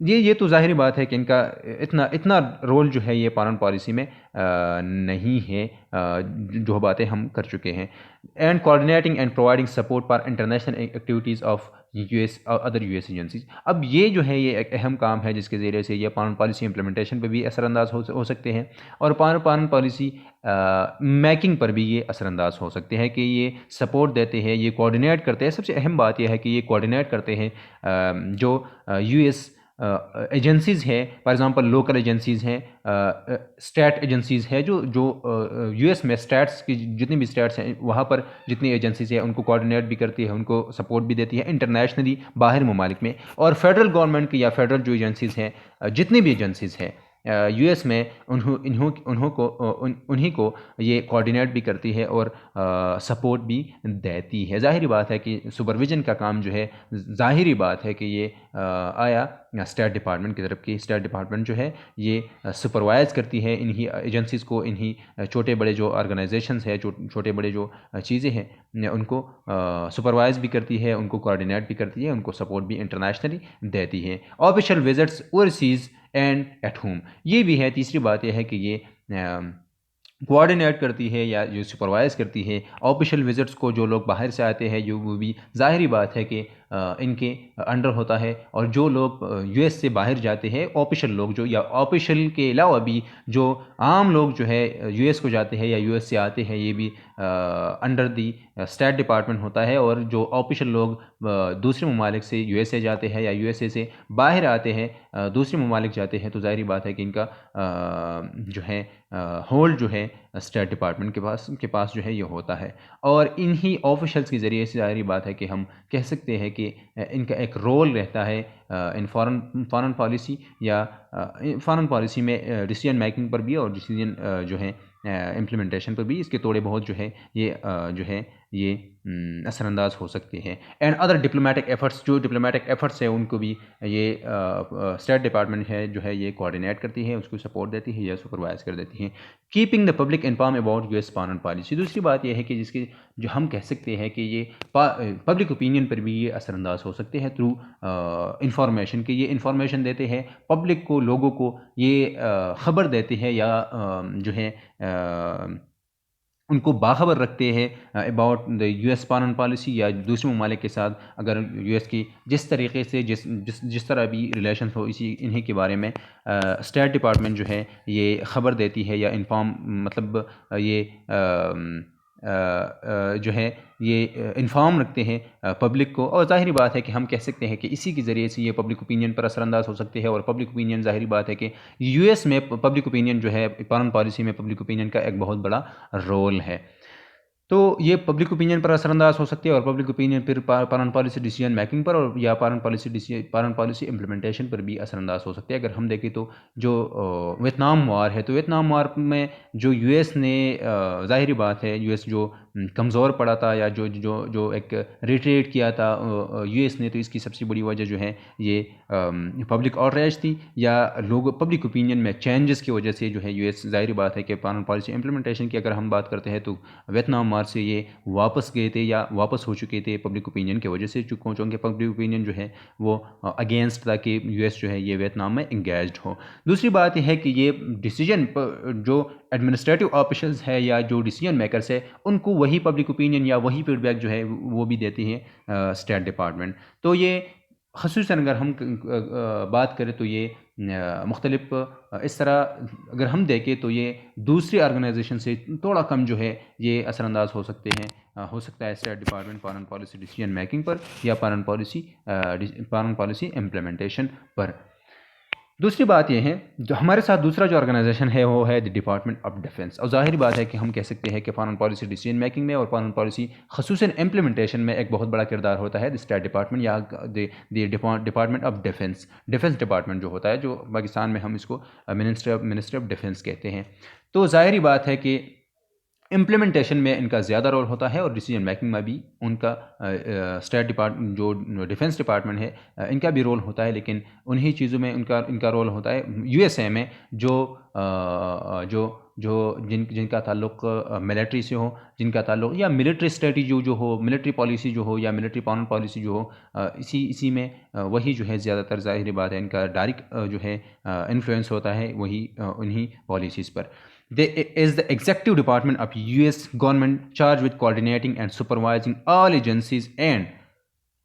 یہ تو ظاہری بات ہے کہ ان کا اتنا رول جو ہے یہ فارن پالیسی میں نہیں ہے، جو باتیں ہم کر چکے ہیں. And coordinating and providing support for international activities of U S other U S agencies. اب یہ جو ہے یہ ایک اہم کام ہے جس کے ذریعے سے یہ فارن پالیسی امپلیمنٹیشن پہ بھی اثر انداز ہو سکتے ہیں، اور فارن پالیسی میکنگ پر بھی یہ اثر انداز ہو سکتے ہیں کہ یہ سپورٹ دیتے ہیں، یہ کوآرڈینیٹ کرتے ہیں. سب سے اہم بات یہ ہے کہ یہ کوآرڈینیٹ کرتے ہیں جو یو ایس ایجنسیز ہے، فار ایگزامپل لوکل ایجنسیز ہیں، اسٹیٹ ایجنسیز ہے، جو یو ایس میں اسٹیٹس کی جتنی بھی اسٹیٹس ہیں وہاں پر جتنی ایجنسیز ہیں ان کو کوآرڈینیٹ بھی کرتی ہے، ان کو سپورٹ بھی دیتی ہے انٹرنیشنلی باہر ممالک میں. اور فیڈرل گورنمنٹ کی یا فیڈرل جو ایجنسیز ہیں، جتنی بھی ایجنسیز ہیں یو ایس میں، انہیں کو یہ کوآرڈینیٹ بھی کرتی ہے اور سپورٹ بھی دیتی ہے. ظاہری بات ہے کہ سپرویژن کا کام جو ہے، ظاہری بات ہے کہ یہ آیا اسٹیٹ ڈپارٹمنٹ کی طرف کی. اسٹیٹ ڈپارٹمنٹ جو ہے یہ سپروائز کرتی ہے انہی ایجنسیز کو، انہی چھوٹے بڑے جو آرگنائزیشنز ہیں، چھوٹے بڑے جو چیزیں ہیں ان کو سپروائز بھی کرتی ہے، ان کو کوآرڈینیٹ بھی کرتی ہے، ان کو سپورٹ بھی انٹرنیشنلی دیتی ہے. Official visits overseas and at home, یہ بھی ہے. تیسری بات یہ ہے کہ یہ کوآرڈینیٹ کرتی ہے یا جو سپروائز کرتی ہے آفیشیل وزٹس کو. جو لوگ باہر سے آتے ہیں وہ بھی ظاہری بات ہے کہ ان کے انڈر ہوتا ہے. اور جو لوگ یو ایس سے باہر جاتے ہیں آفیشیل لوگ جو، یا آفیشیل کے علاوہ بھی جو عام لوگ جو ہے یو ایس کو جاتے ہیں یا یو ایس سے آتے ہیں، یہ بھی انڈر دی اسٹیٹ ڈپارٹمنٹ ہوتا ہے. اور جو آفیشیل لوگ دوسرے ممالک سے یو ایس اے جاتے ہیں یا یو ایس اے سے باہر آتے ہیں دوسرے ممالک جاتے ہیں، تو ظاہری بات ہے کہ ان کا جو ہے ہولڈ جو ہے اسٹیٹ ڈپارٹمنٹ کے پاس جو ہے یہ ہوتا ہے. اور انہی آفیشلس کے ذریعے سے ظاہری بات ہے کہ ہم کہہ سکتے ہیں کہ ان کا ایک رول رہتا ہے ان فارن پالیسی یا فارن پالیسی میں ڈیسیجن میکنگ پر بھی، اور ڈیسیجن جو ہے امپلیمنٹیشن پر بھی اس کے تھوڑے بہت جو ہے یہ اثر انداز ہو سکتے ہیں. اینڈ ادر ڈپلومیٹک ایفرٹس، جو ڈپلومیٹک ایفرٹس ہیں ان کو بھی یہ اسٹیٹ ڈپارٹمنٹ ہے جو ہے یہ کوآرڈینیٹ کرتی ہے، اس کو سپورٹ دیتی ہے یا سپروائز کر دیتی ہے. Keeping the public inform about U S foreign policy. دوسری بات یہ ہے کہ جو ہم کہہ سکتے ہیں کہ یہ پبلک اوپینین پر بھی یہ اثر انداز ہو سکتے ہیں تھرو انفارمیشن، کہ یہ انفارمیشن دیتے ہیں پبلک کو، لوگوں کو یہ خبر دیتے ہیں یا جو ہے ان کو باخبر رکھتے ہیں about the U S foreign policy یا دوسرے ممالک کے ساتھ اگر یو ایس کی جس طریقے سے جس طرح بھی ریلیشن ہو، انہی کے بارے میں اسٹیٹ ڈپارٹمنٹ جو ہے یہ خبر دیتی ہے یا انفارم، مطلب یہ جو ہے یہ انفارم رکھتے ہیں پبلک کو. اور ظاہری بات ہے کہ ہم کہہ سکتے ہیں کہ اسی کے ذریعے سے یہ پبلک اوپینین پر اثر انداز ہو سکتے ہیں. اور پبلک اوپینین ظاہری بات ہے کہ یو ایس میں پبلک اوپینین جو ہے فارن پالیسی میں پبلک اوپینین کا ایک بہت بڑا رول ہے. تو یہ پبلک اوپینین پر اثر انداز ہو سکتی ہے، اور پبلک اوپینین پھر فارن پالیسی ڈیسیجن میکنگ پر اور یا فارن پالیسی امپلیمنٹیشن پر بھی اثر انداز ہو سکتے ہیں. اگر ہم دیکھیں تو جو ویتنام وار ہے، تو ویتنام وار میں جو یو ایس نے ظاہری بات ہے یو ایس جو کمزور پڑا تھا یا جو ایک ریٹریٹ کیا تھا یو ایس نے، تو اس کی سب سے بڑی وجہ جو ہے یہ پبلک آؤٹریچ تھی یا لوگ پبلک اوپینین میں چینجز کی وجہ سے جو ہے یو ایس. ظاہری بات ہے کہ فارن پالیسی امپلیمنٹیشن کی اگر ہم بات کرتے ہیں تو ویتنام وار سے یہ واپس گئے تھے یا واپس ہو چکے تھے پبلک اوپینین کی وجہ سے، چونکہ پبلک اوپینین جو ہے وہ اگینسٹ تھا کہ یو ایس جو ہے یہ ویتنام میں انگیجڈ ہو. دوسری بات یہ ہے کہ یہ ڈیسیجن جو ایڈمنسٹریٹو آفیشلز ہے یا جو ڈیسیجن میکرز ہے ان کو وہی پبلک اوپینین یا وہی فیڈ بیک جو ہے وہ بھی دیتی ہے اسٹیٹ ڈپارٹمنٹ. تو یہ خصوصاً اگر ہم بات کریں تو یہ مختلف اس طرح اگر ہم دیکھیں تو یہ دوسری آرگنائزیشن سے تھوڑا کم جو ہے یہ اثر انداز ہو سکتے ہیں، ہو سکتا ہے state department foreign policy decision making پر یا فارن پالیسی امپلیمنٹیشن پر. دوسری بات یہ ہے جو ہمارے ساتھ دوسرا جو آرگنائزیشن ہے وہ ہے دی ڈپارٹمنٹ آف ڈیفنس. اور ظاہری بات ہے کہ ہم کہہ سکتے ہیں کہ فارن پالیسی ڈیسیجن میکنگ میں اور فارن پالیسی خصوصاً امپلیمنٹیشن میں ایک بہت بڑا کردار ہوتا ہے دی اسٹیٹ ڈپارٹمنٹ یا the department of defence department جو ہوتا ہے، جو پاکستان میں ہم اس کو منسٹری آف ڈیفنس کہتے ہیں. تو ظاہری بات ہے کہ امپلیمنٹیشن میں ان کا زیادہ رول ہوتا ہے اور ڈیسیجن میکنگ میں بھی ان کا اسٹیٹ ڈپارٹمنٹ جو ڈیفنس ڈپارٹمنٹ ہے ان کا بھی رول ہوتا ہے. لیکن انہی چیزوں میں ان کا رول ہوتا ہے یو ایس اے میں جو جو جن کا تعلق ملٹری سے ہو، جن کا تعلق یا ملٹری اسٹریٹجی جو ہو، ملٹری پالیسی جو ہو یا ملٹری فارن پالیسی جو ہو، اسی میں وہی جو ہے زیادہ تر ظاہری بات ہے ان کا ڈائریکٹ جو ہے انفلوئنس ہوتا ہے وہی انہی policies per. There is the executive department of US government charged with coordinating and supervising all agencies and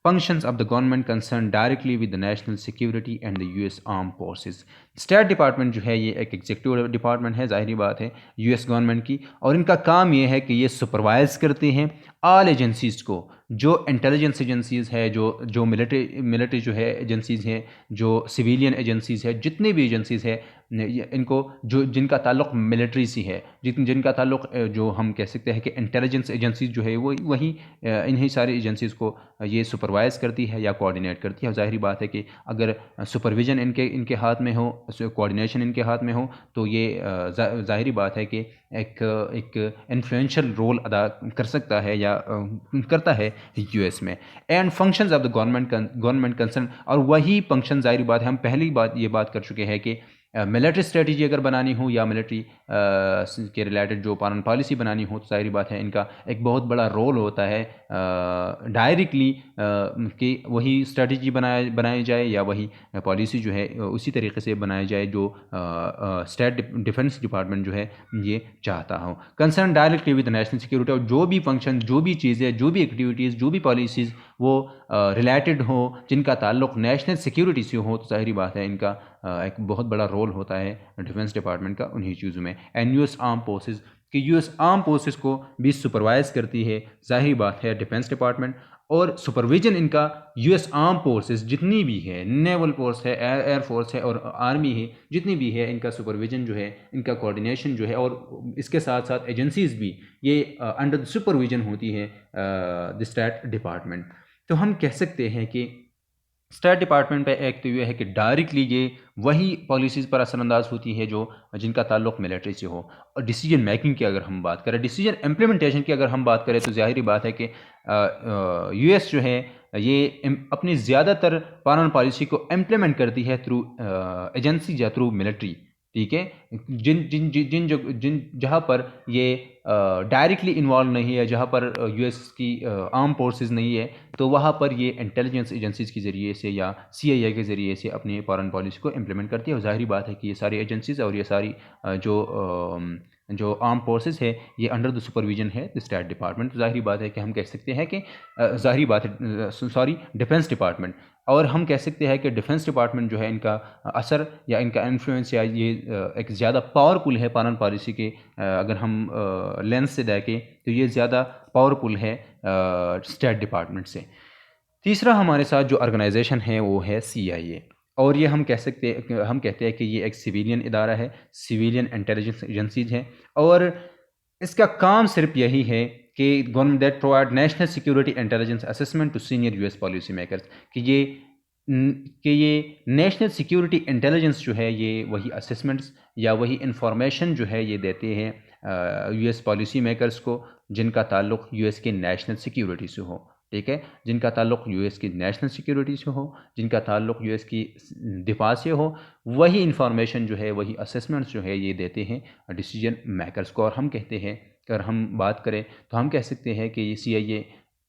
functions of the government concerned directly with the national security and the US armed forces. State department جو ہے یہ ایک executive department ہے، ظاہری بات ہے U S government کی، اور ان کا کام یہ ہے کہ یہ سپروائز کرتے ہیں آل ایجنسیز کو، جو انٹیلیجنس ایجنسیز ہے، جو ملٹری جو ہے ایجنسیز ہیں، جو سویلین ایجنسیز ہے، جتنے بھی ایجنسیز ہے ان کو، جن کا تعلق ملٹری سے ہے، جن کا تعلق جو ہم کہہ سکتے ہیں کہ انٹیلیجنس ایجنسیز جو ہے وہی انہی ساری ایجنسیز کو یہ سپروائز کرتی ہے یا کوآرڈینیٹ کرتی ہے. ظاہری بات ہے کہ اگر سپرویژن ان کے ہاتھ میں ہو، کوآرڈینیشن ان کے ہاتھ میں ہو، تو یہ ظاہری بات ہے کہ ایک انفلوئنشل رول ادا کر سکتا ہے یا کرتا ہے یو ایس میں. And functions of the government concern, اور وہی فنکشن ظاہری بات ہے ہم پہلی یہ بات کر چکے ہیں کہ ملٹری اسٹریٹجی اگر بنانی ہو یا ملٹری کے ریلیٹڈ جو فارن پالیسی بنانی ہو، تو ظاہری بات ہے ان کا ایک بہت بڑا رول ہوتا ہے ڈائریکٹلی کہ وہی اسٹریٹجی بنائی جائے یا وہی پالیسی جو ہے اسی طریقے سے بنائی جائے جو اسٹیٹ ڈیفنس ڈپارٹمنٹ جو ہے یہ چاہتا ہو. Concern directly with national security, اور جو بھی فنکشن، جو بھی چیزیں، جو بھی ایکٹیویٹیز، جو بھی پالیسیز وہ ریلیٹڈ ہو، جن کا تعلق نیشنل سیکورٹی سے ہو، تو ظاہری بات ہے ان کا ایک بہت بڑا رول ہوتا ہے ڈیفنس ڈپارٹمنٹ کا انہی چیزوں میں. And U S arm forces, کہ یو ایس آرم فورسز کو بھی سپروائز کرتی ہے ظاہری بات ہے ڈیفنس ڈپارٹمنٹ، اور سپرویژن ان کا یو ایس آرم فورسز جتنی بھی ہے، نیول فورس ہے، ایئر فورس ہے اور آرمی ہے، جتنی بھی ہے ان کا سپرویژن جو ہے، ان کا کوآرڈینیشن جو ہے، اور اس کے ساتھ ساتھ ایجنسیز بھی یہ انڈر سپرویژن ہوتی ہے دی اسٹیٹ ڈپارٹمنٹ. تو ہم کہہ سکتے ہیں کہ اسٹیٹ ڈپارٹمنٹ پہ ایک تو یہ ہے کہ ڈائریکٹلی یہ وہی پالیسیز پر اثر انداز ہوتی ہے جو جن کا تعلق ملٹری سے ہو. اور ڈیسیجن میکنگ کی اگر ہم بات کریں، ڈیسیجن امپلیمنٹیشن کی اگر ہم بات کریں، تو ظاہری بات ہے کہ یو ایس جو ہے یہ اپنی زیادہ تر فارن پالیسی کو امپلیمنٹ کرتی ہے تھرو ایجنسی یا تھرو ملٹری. ٹھیک ہے، جہاں پر یہ ڈائریکٹلی انوالو نہیں ہے، جہاں پر یو ایس کی آرم فورسز نہیں ہے، تو وہاں پر یہ انٹیلیجنس ایجنسیز کے ذریعے سے یا سی آئی اے کے ذریعے سے اپنی فارن پالیسی کو امپلیمنٹ کرتی ہے. اور ظاہری بات ہے کہ یہ ساری ایجنسیز اور یہ ساری جو آرم فورسز ہے یہ انڈر دا سپرویژن ہے اسٹیٹ ڈپارٹمنٹ. ظاہری بات ہے کہ ہم کہہ سکتے ہیں کہ ظاہری بات ہے ڈیفنس ڈپارٹمنٹ، اور ہم کہہ سکتے ہیں کہ ڈیفنس ڈپارٹمنٹ جو ہے ان کا اثر یا ان کا انفلوئنس یا یہ ایک زیادہ پاورفل ہے فارن پالیسی کے اگر ہم لینس سے دیکھیں تو یہ زیادہ پاورفل ہے اسٹیٹ ڈپارٹمنٹ سے. تیسرا ہمارے ساتھ جو آرگنائزیشن ہے وہ ہے سی آئی اے، اور یہ ہم کہتے ہیں کہ یہ ایک سویلین ادارہ ہے، سویلین انٹیلیجنس ایجنسیز ہیں، اور اس کا کام صرف یہی ہے کہ government that provide national security intelligence assessment to senior U S policy makers, کہ یہ نیشنل سیکورٹی انٹیلیجنس جو ہے یہ وہی اسسمنٹس یا وہی انفارمیشن جو ہے یہ دیتے ہیں یو ایس پالیسی میکرز کو، جن کا تعلق یو ایس کے نیشنل سیکورٹی سے ہو. ٹھیک ہے، جن کا تعلق یو ایس کی نیشنل سیکورٹی سے ہو، جن کا تعلق یو ایس کی دفاع سے ہو، وہی انفارمیشن جو ہے، وہی اسسمنٹس جو ہے یہ دیتے ہیں ڈیسیجن میکرز کو. اور ہم کہتے ہیں، اگر ہم بات کریں تو ہم کہہ سکتے ہیں کہ یہ سی آئی اے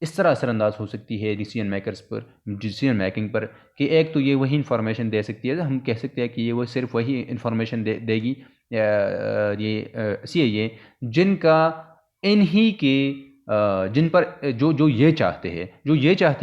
اس طرح اثر انداز ہو سکتی ہے ڈیسیجن میکرز پر، ڈیسیجن میکنگ پر، کہ ایک تو یہ وہی انفارمیشن دے سکتی ہے، ہم کہہ سکتے ہیں کہ یہ وہ صرف وہی انفارمیشن دے گی یہ سی آئی اے جن کا انہی کے جن پر جو یہ چاہتے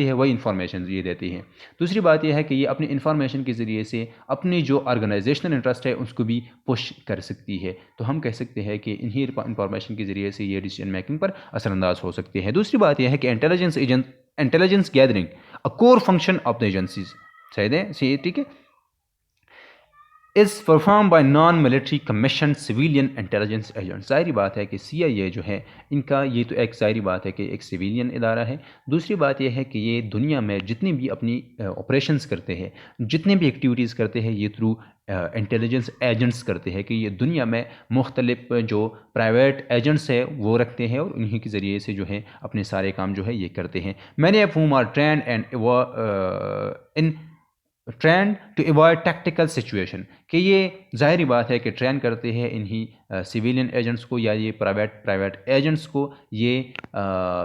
ہیں وہی انفارمیشن یہ دیتی ہیں. دوسری بات یہ ہے کہ یہ اپنی انفارمیشن کے ذریعے سے اپنی جو آرگنائزیشنل انٹرسٹ ہے اس کو بھی پش کر سکتی ہے. تو ہم کہہ سکتے ہیں کہ انہی انفارمیشن کے ذریعے سے یہ ڈیسیجن میکنگ پر اثر انداز ہو سکتے ہیں. دوسری بات یہ ہے کہ intelligence gathering a core function of the agencies, ٹھیک ہے، is perform by non military commission civilian intelligence agent. ظاہری بات ہے کہ سی آئی اے جو ہے ان کا یہ تو ایک ظاہری بات ہے کہ ایک سویلین ادارہ ہے. دوسری بات یہ ہے کہ یہ دنیا میں جتنی بھی اپنی آپریشنز کرتے ہیں، جتنے بھی ایکٹیویٹیز کرتے ہیں، یہ تھرو انٹیلیجنس ایجنٹس کرتے ہیں، کہ یہ دنیا میں مختلف جو پرائیویٹ ایجنٹس ہیں وہ رکھتے ہیں، اور انہی کے ذریعے سے جو ہے اپنے سارے کام جو ہے یہ کرتے ہیں. Many of whom are trained and in trained to avoid tactical situation, کہ یہ ظاہری بات ہے کہ ٹرین کرتے ہیں انہی سویلین ایجنٹس کو یا یہ پرائیویٹ ایجنٹس کو، یہ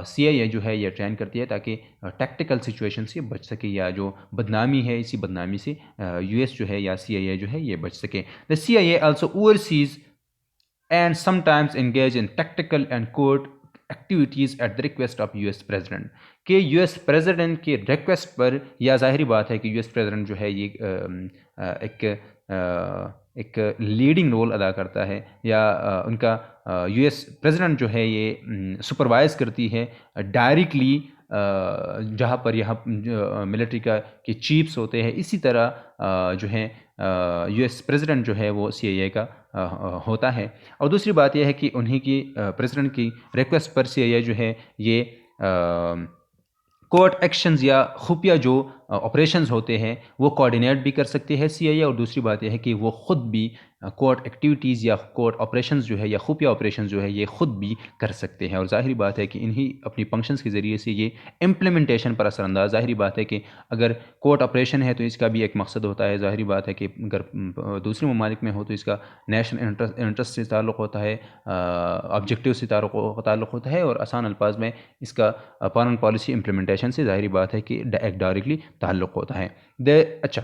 سی آئی اے جو ہے یہ ٹرین کرتی ہے تاکہ ٹیکٹیکل سچویشن سے بچ سکے، یا جو بدنامی ہے اسی بدنامی سے یو ایس جو ہے یا سی آئی اے جو ہے یہ بچ سکے. The C I A also overseas and sometimes engage in tactical and covert activities at the request of US President، کہ یو ایس پریزیڈنٹ کی ریکویسٹ پر، یا ظاہری بات ہے کہ یو ایس پریزیڈنٹ جو ہے یہ ایک لیڈنگ رول ادا کرتا ہے، یا ان کا یو ایس پریزیڈنٹ جو ہے یہ سپروائز کرتی ہے ڈائریکٹلی جہاں پر یہاں ملٹری کے چیفس ہوتے ہیں، اسی طرح جو ہے یو ایس پریزیڈنٹ جو ہے وہ سی آئی اے کا ہوتا ہے. اور دوسری بات یہ ہے کہ انہی کی پریزیڈنٹ کی ریکویسٹ پر سی آئی اے جو ہے یہ کورٹ ایکشنز یا خفیہ جو آپریشنز ہوتے ہیں وہ کوآرڈینیٹ بھی کر سکتے ہیں سی آئی اے، اور دوسری بات یہ ہے کہ وہ خود بھی کورٹ ایکٹیویٹیز یا کورٹ آپریشنز جو ہے یا خفیہ آپریشنز جو ہے یہ خود بھی کر سکتے ہیں. اور ظاہری بات ہے کہ انہی اپنی فنکشنز کے ذریعے سے یہ امپلیمنٹیشن پر اثر انداز. ظاہری بات ہے کہ اگر کورٹ آپریشن ہے تو اس کا بھی ایک مقصد ہوتا ہے، ظاہری بات ہے کہ اگر دوسرے ممالک میں ہو تو اس کا نیشنل انٹرسٹ سے تعلق ہوتا ہے، آبجیکٹیو سے تعلق ہوتا ہے، اور آسان الفاظ میں اس کا فارن پالیسی امپلیمنٹیشن سے ظاہری بات ہے کہ ایک ڈائریکٹلی تعلق ہوتا ہے. اچھا،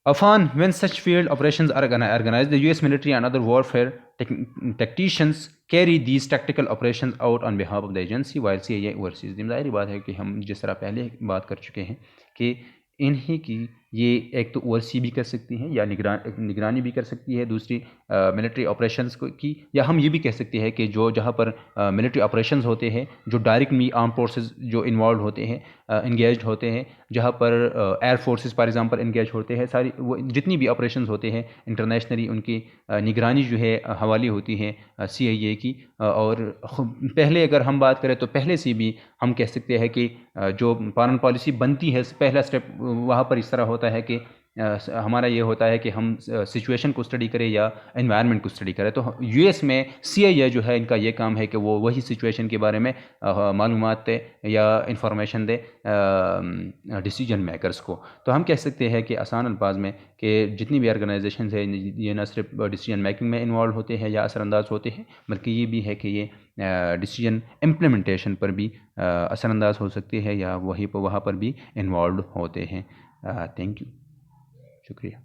Often, when such field operations are organized, the US military and other warfare tacticians carry these tactical operations out on behalf of the agency while CIA oversees them. ظاہری بات ہے کہ ہم جس طرح پہلے بات کر چکے ہیں کہ انہی کی یہ ایک تو اوورسی بھی کر سکتی ہیں یا نگرانی بھی کر سکتی ہے دوسری ملٹری آپریشنز کی، یا ہم یہ بھی کہہ سکتے ہیں کہ جہاں پر ملٹری آپریشنز ہوتے ہیں، جو ڈائریکٹلی آرم فورسز جو انوالوڈ ہوتے ہیں، انگیجڈ ہوتے ہیں، جہاں پر air forces for example engage ہوتے ہیں، ساری وہ جتنی بھی آپریشنز ہوتے ہیں انٹرنیشنلی ان کی نگرانی جو ہے حوالی ہوتی ہے سی آئی اے کی. اور پہلے اگر ہم بات کریں تو پہلے سے بھی ہم کہہ سکتے ہیں کہ جو فارن پالیسی بنتی ہے پہلا سٹیپ وہاں پر اس طرح ہوتا ہے کہ ہمارا یہ ہوتا ہے کہ ہم سچویشن کو اسٹڈی کریں یا انوائرمنٹ کو اسٹڈی کریں. تو یو ایس میں سی آئی اے جو ہے ان کا یہ کام ہے کہ وہ وہی سچویشن کے بارے میں معلومات دے یا انفارمیشن دے ڈیسیجن میکرز کو. تو ہم کہہ سکتے ہیں کہ آسان الفاظ میں کہ جتنی بھی آرگنائزیشنز ہیں یہ نہ صرف ڈیسیجن میکنگ میں انوالو ہوتے ہیں یا اثر انداز ہوتے ہیں، بلکہ یہ بھی ہے کہ یہ ڈیسیجن امپلیمنٹیشن پر بھی اثر انداز ہو سکتی ہے یا وہاں پر بھی انوالوڈ ہوتے ہیں. تھینک یو، شکریہ.